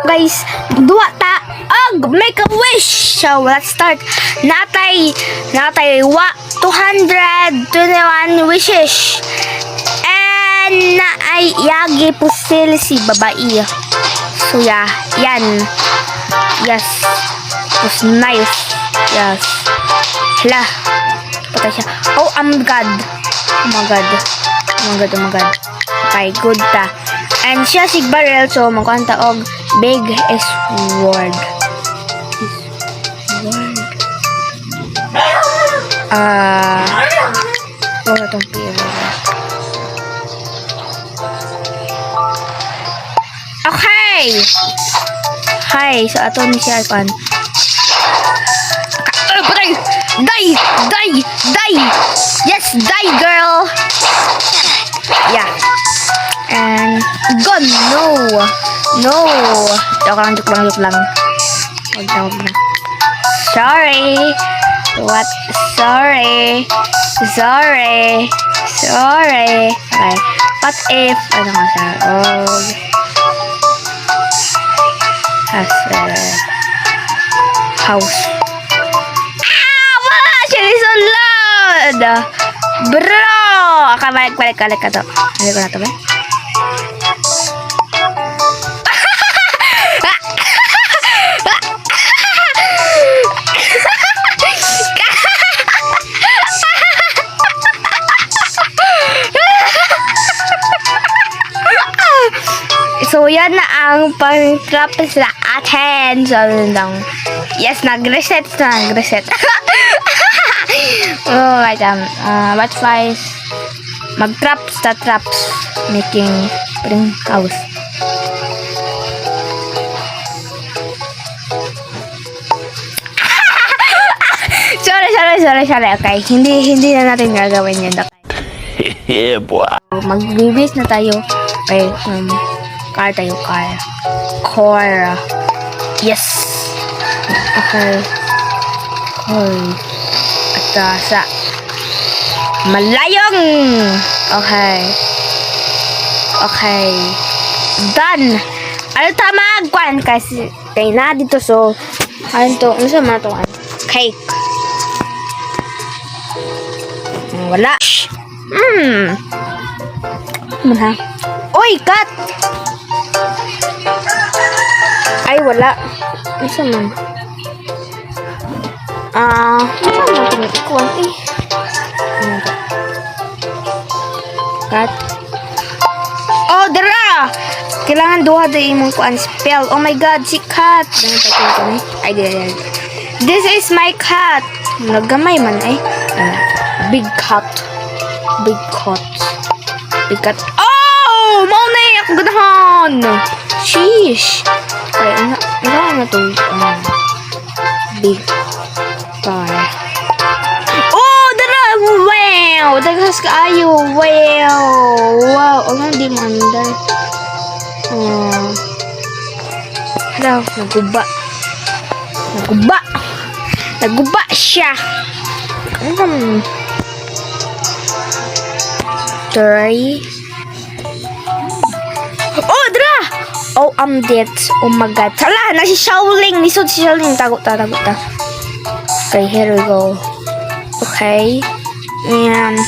guys. Duwa ta. Make a wish. So, let's start. Natay 221 wishes. And na ay yagi pusil si babae. So, yeah. Yan. Yes. Was nice. Yes. Hala. Patay siya. Oh my god. Oh my god. Oh my god. Oh my god. Okay, good ta. And siya si Barrel. So, magkanta og big is word. Wala tong pira. Okay. Hi, so ato ni siya kan. Patay! Die! Yes, die girl! Yeah. And gone. No. Joke lang. Wag na. Sorry. What? Sorry. Okay. What if ano nga sa has house. Wala siya ni Solod. Bro. Balik ka to. Balik ko na to ba? So, yan na ang pang-trap sa atin. So, yes, nag-reset. Oh, right. What five? Mag-trap sa traps. Making spring house. Sorry. Okay, hindi na natin gagawin yan. Yeah, boy. Mag-bibis na tayo. Okay, car. Yes. Okay. Hoy. Atasa. Malayong. Okay. Done. Ano tamagwan kasi kay na dito so ano to? Ano sa mga to? Cake. Wala. Ano ha? Oy, cat! Ay, wala. Isa man. Isa man tumitikuan eh. Cat. Oh, dara! Kailangan duha da imong kuan spell. Oh my god, si cat. Ay, di. This is my cat. Nagamay man eh. Big cat. Oh! Maunay ako ganahan! Sheesh! Ay, ano to? Big car. Oh! Dara! Wow! Daghas kaayo! Wow! Ano di mo andar? Hello, Naguba siya! Try. Oh, dra! Oh, I'm dead. Oh my god. Hala, na si Shaoling. Nisod si Shaoling. Tago ta. Okay, here we go. Okay. And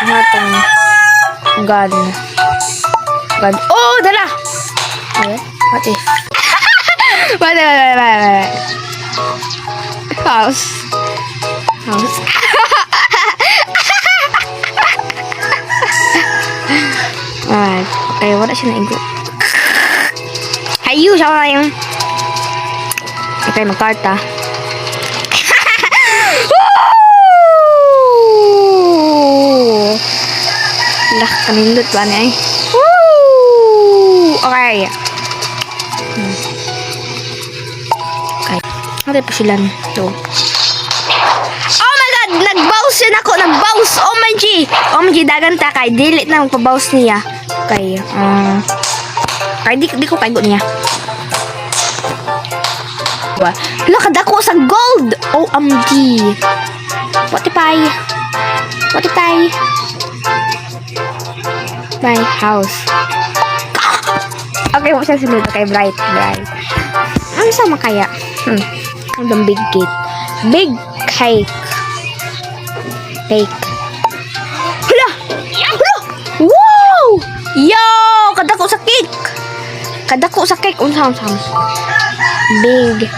natong gun. Oh, dala! What if? Wait. House. Alright. Okay, wala siya na-igo. Hayu, siya na yung... Okay, magkarta. Lah, kanindot ba na eh? Okay. Okay. Ano pa sila nito? Oh my god! Nag-bounce yun ako! Nag-bounce! Oh my G! Dagan ta kay. Delete na magpa-bounce niya. Okay. Kay di ko kaigo niya. Lakad ako sa gold! OMG! Spotify! Bye, house. Okay, mo siya sunod. Okay, bright. Ano sama kaya? Ang big cake. Big cake. Cake. Hala! Wow! Yo! Kadako sa cake! Unsang. Big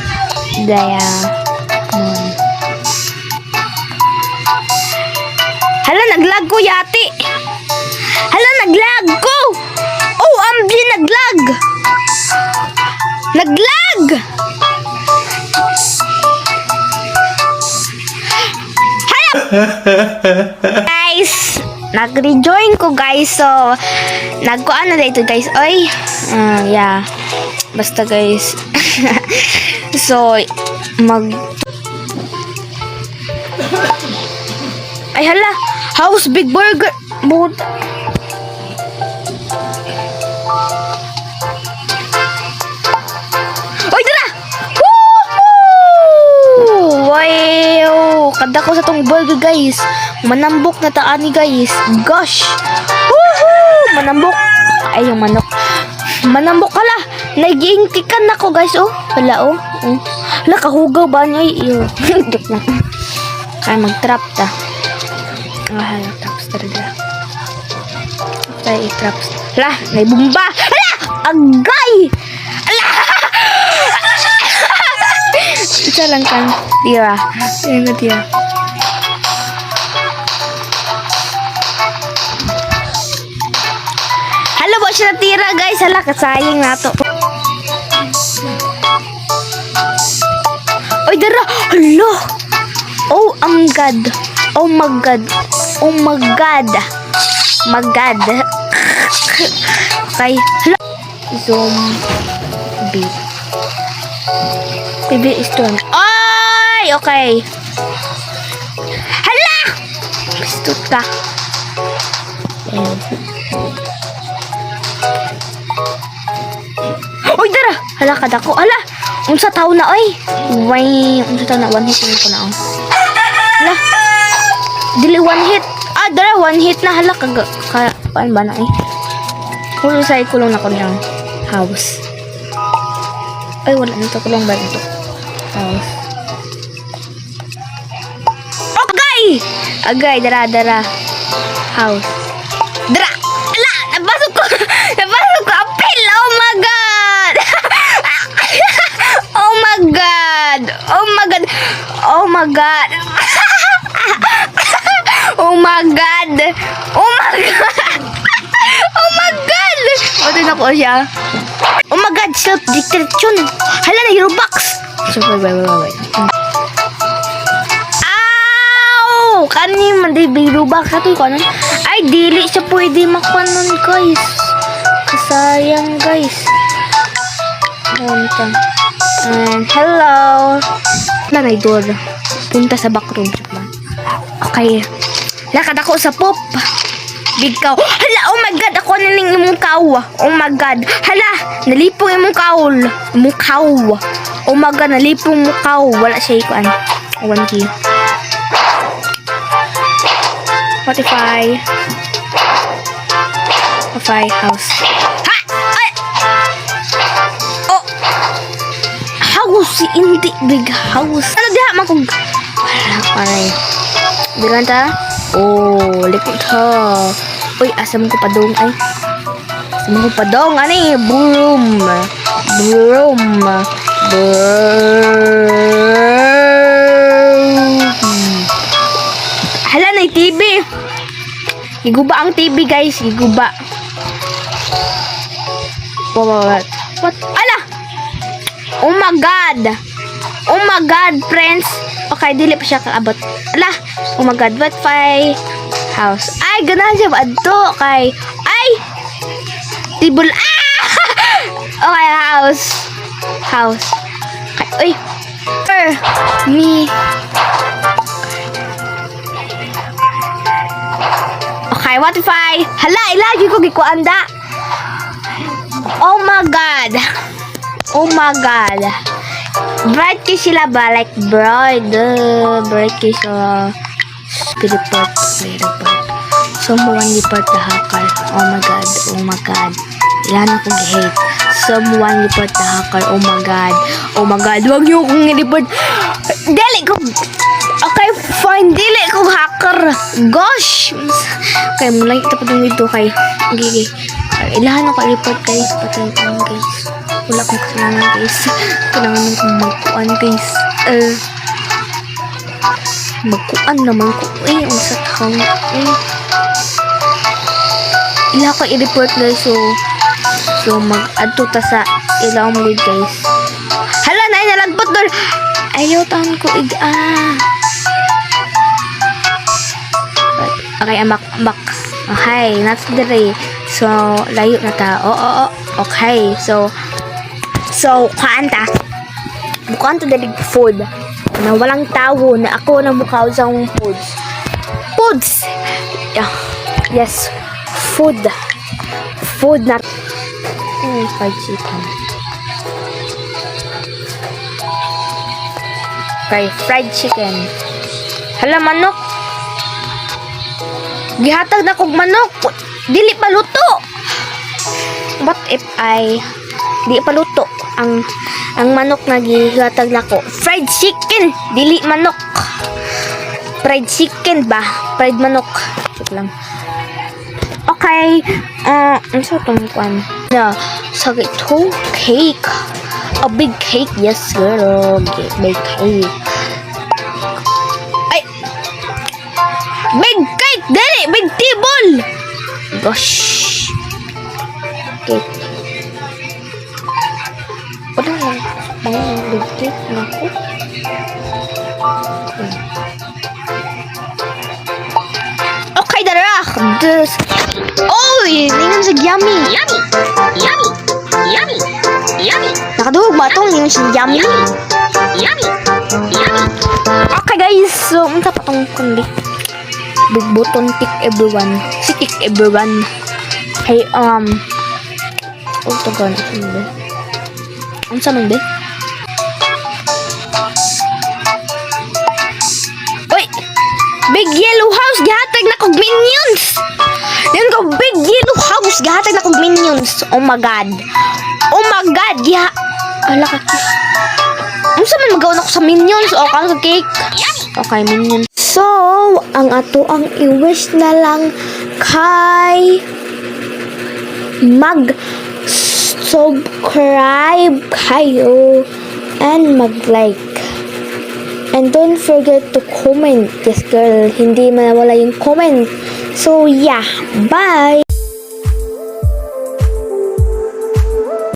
diamond. Hala, naglag ko yati. Hala, naglag ko. Oh, ambi, naglag. Hala. Guys, nag-rejoin ko guys. So, nagkuan na dito guys. Oy. Yeah. Basta guys. So, ay hala, house big burger. Oy, tara! Woohoo! Wow! Kada ko sa tong burger guys. Manambok na taan ni guys. Gosh! Woohoo! Manambok. Ay, yung manok. Manambok hala. Nag-iingkikan ako guys. Oh, hala oh. Hala, kahugaw ba niya? Ew. Joke lang. Kaya mag-trap ta. Hala, traps talaga. Tayo traps. Hala, may bumba. Hala! Agay! Hala! Isa lang kan. Tira. Tira. Hala, ba siya natira guys? Hala, kasayang na to. Oy, dara! Hala! Oh, my God. Okay. Hala. Zombie. Baby is doing. Ay, okay. Hala! Gusto ka. Uy, dara! Hala, kadako. Hala! Unsa taon na, oy? Why? Unsa taon na? One hit ko na, oh. Hala! Dili one hit. Dara, one hit na. Hala, paan ba na, eh? Kulong sa kulong na ko niyang house. Ay, wala nito. Kulong ba nito? House. Agay, dara. House. Dara! Ala! Napasok ko! Apil! Oh my God! Oh my God! Ba't na ko siya? Oh my God! Self-destruction! Hala na, Robux! So, wait. Ow! Kani man di Robux ato ko nun? Ay, dili siya pwede makuha guys. Kasayang guys. And hello. Nanay door. Punta sa backroom. Okay. Lakad ako sa pop. Big cow. Hala, oh my God. Ako naning imong cow. Oh my God. Hala, nalipong imong cow. Oh my God, nalipong mo cow. Wala siya ikuan. 1K. Spotify. House. Ha! Ay! Oh! House. Hindi big house. Ano diha makog? Ay. Bilang ta? Oh, likod ha. Uy, asam ko pa dong ay. Ani, broom. Hala na TV. Giguba ang TV guys, giguba. What? Ala! Oh my God, friends. Okay, dili pa siya kaabot. Ala! Oh my God, Wi-Fi house. Ay, ganahan siya ba adto kay ay! Tibul. Okay, house. Uy. Me. Okay, Wi-Fi. Hala, ilagi ko gikuanda. Oh my God. Bright kayo sila ba? Like bright. Bright kayo sa report. So, mo report the hacker. Oh my God. Yan akong hate. Someone report the hacker. Oh my god. Oh my god. Huwag niyo akong i-report. Dili ko. Okay, fine. Dili ko hacker. Gosh. Okay, mula ito pa dun dito kay. Okay. Ilahan ako i-report guys. Patay ko guys. Wala akong kasalanan guys. Kailangan kong magkuhan guys. Magkuhan naman ko. Ang satang. Ilahan ko i-report guys. So mag-add to ta sa ilaw mo guys. Hala na nalagpot doon. Ayaw taon ko Okay, I'm back. Okay, not today. So layo na ta. Okay. So kaanta. Bukan to dalig food. Na walang tawo na ako na mukha sa foods. Yeah. Yes. Food na fried chicken. Okay, fried chicken. Hala, manok. Gihatag na kog manok. Dili pa luto. What if di pa luto ang manok na gihatag na ko? Fried chicken, dili manok. Fried chicken ba? Fried manok. Check lang. Okay. Ano sa itong kwan? Sagit to cake. A big cake. Yes, girl. Big cake. Ay! Big cake! Dali! Big table! Gosh. Cake. Wala lang. Big cake na ko. Okay, dara! Oh! Tingnan sa yummy! Yummy! Nakaduhog ba itong yung yummy? Okay guys, so unta pa itong kundi big button tick everyone. Si tick everyone. Hey, ito gano'n. Ang saman ba? Uy! Big yellow house! Gihatag na kong minions! Yan ko, big yellow house! Gihatag na kong minions! Oh my god! Ala ka. Ano sa man magawa na ko sa minions? O, kano sa cake? Okay, minions. So, ang ato ang i-wish na lang kay mag-subscribe kayo and mag-like. And don't forget to comment. Yes, girl. Hindi mawala yung comment. So, yeah. Bye!